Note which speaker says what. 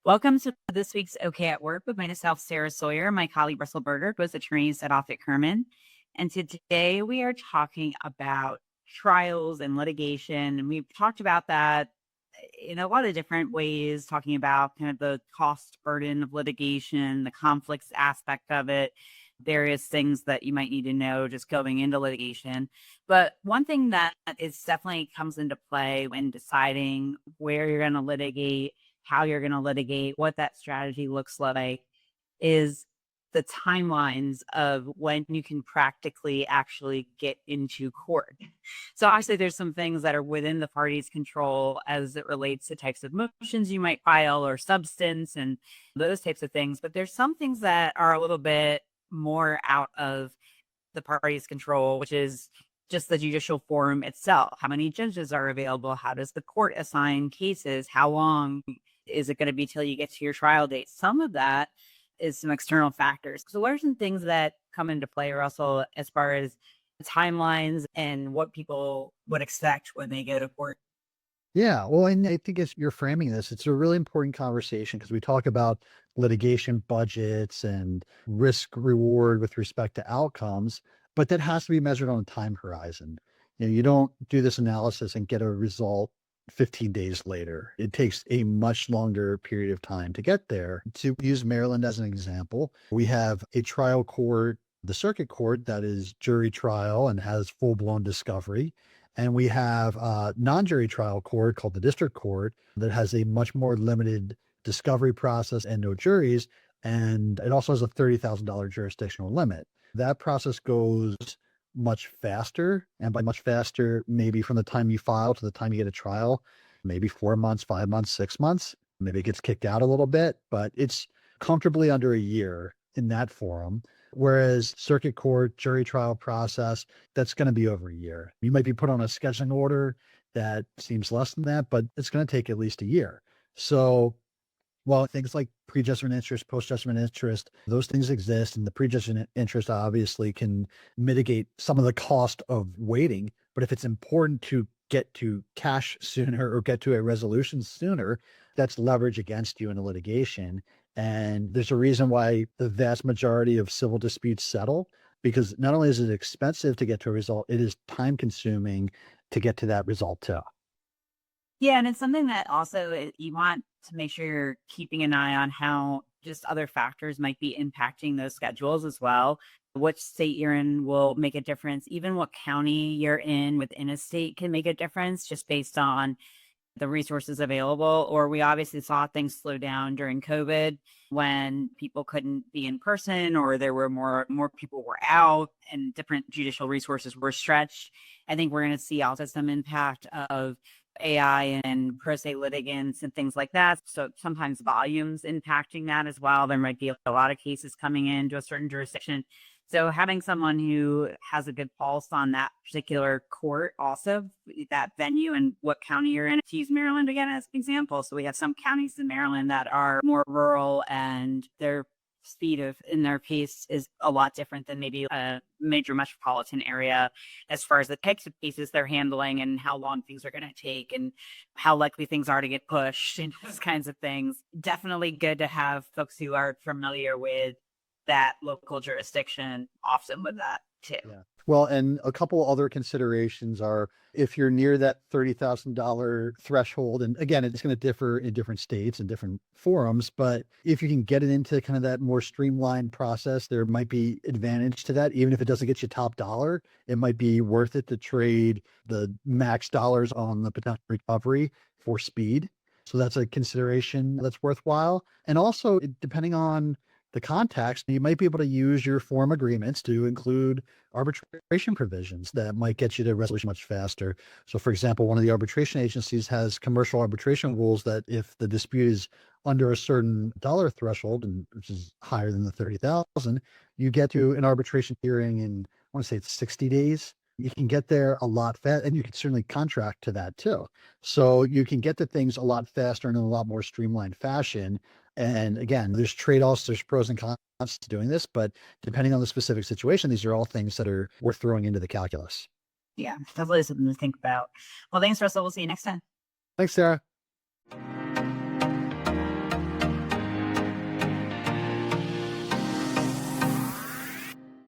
Speaker 1: Welcome to this week's OK at Work with myself, Sarah Sawyer, my colleague Russell Berger, both attorneys at Offit Kurman. And today we are talking about trials and litigation. And we've talked about that in a lot of different ways, talking about kind of the cost burden of litigation, the conflicts aspect of it, various things that you might need to know just going into litigation. But one thing that is definitely comes into play when deciding where you're going to litigate, how you're going to litigate, what that strategy looks like is the timelines of when you can practically actually get into court. So obviously there's some things that are within the party's control as it relates to types of motions you might file or substance and those types of things. But there's some things that are a little bit more out of the party's control, which is just the judicial forum itself. How many judges are available? How does the court assign cases? How long is it going to be till you get to your trial date? Some of that is some external factors. So what are some things that come into play, Russell, as far as timelines and what people would expect when they go to court?
Speaker 2: Yeah, well, and I think as you're framing this, it's a really important conversation because we talk about litigation budgets and risk reward with respect to outcomes, but that has to be measured on a time horizon. You don't do this analysis and get a result 15 days later. It takes a much longer period of time to get there. To use Maryland as an example, we have a trial court, the circuit court that is jury trial and has full-blown discovery. And we have a non-jury trial court called the district court that has a much more limited discovery process and no juries. And it also has a $30,000 jurisdictional limit. That process goes much faster. And by much faster, maybe from the time you file to the time you get a trial, maybe 4 months, 5 months, 6 months. Maybe it gets kicked out a little bit, but it's comfortably under a year in that forum. Whereas circuit court, jury trial process, that's going to be over a year. You might be put on a scheduling order that seems less than that, but it's going to take at least a year. So while things like pre-judgment interest, post-judgment interest, those things exist, and the pre-judgment interest obviously can mitigate some of the cost of waiting. But if it's important to get to cash sooner or get to a resolution sooner, that's leverage against you in a litigation. And there's a reason why the vast majority of civil disputes settle, because not only is it expensive to get to a result, it is time consuming to get to that result too.
Speaker 1: Yeah, and it's something that also you want to make sure you're keeping an eye on how just other factors might be impacting those schedules as well. Which state you're in will make a difference. Even what county you're in within a state can make a difference just based on the resources available. Or we obviously saw things slow down during COVID when people couldn't be in person or there were more people were out and different judicial resources were stretched. I think we're going to see also some impact of AI and pro se litigants and things like that. So sometimes volumes impacting that as well. There might be a lot of cases coming into a certain jurisdiction. So having someone who has a good pulse on that particular court, also that venue and what county you're in, to use Maryland again as an example. So we have some counties in Maryland that are more rural and their speed of in their case is a lot different than maybe a major metropolitan area as far as the types of cases they're handling and how long things are going to take and how likely things are to get pushed and those kinds of things. Definitely good to have folks who are familiar with that local jurisdiction often with that too.
Speaker 2: Yeah. Well, and a couple other considerations are if you're near that $30,000 threshold, and again, it's going to differ in different states and different forums, but if you can get it into kind of that more streamlined process, there might be advantage to that. Even if it doesn't get you top dollar, it might be worth it to trade the max dollars on the potential recovery for speed. So that's a consideration that's worthwhile. And also, depending on the context, you might be able to use your form agreements to include arbitration provisions that might get you to resolution much faster. So for example, one of the arbitration agencies has commercial arbitration rules that if the dispute is under a certain dollar threshold, and which is higher than the 30,000, you get to an arbitration hearing in, I want to say it's 60 days. You can get there a lot fast, and you can certainly contract to that too. So you can get to things a lot faster and in a lot more streamlined fashion. And again, there's trade-offs, there's pros and cons to doing this, but depending on the specific situation, these are all things that are worth throwing into the calculus.
Speaker 1: Yeah, definitely something to think about. Well, thanks, Russell. We'll see you next time.
Speaker 2: Thanks, Sarah.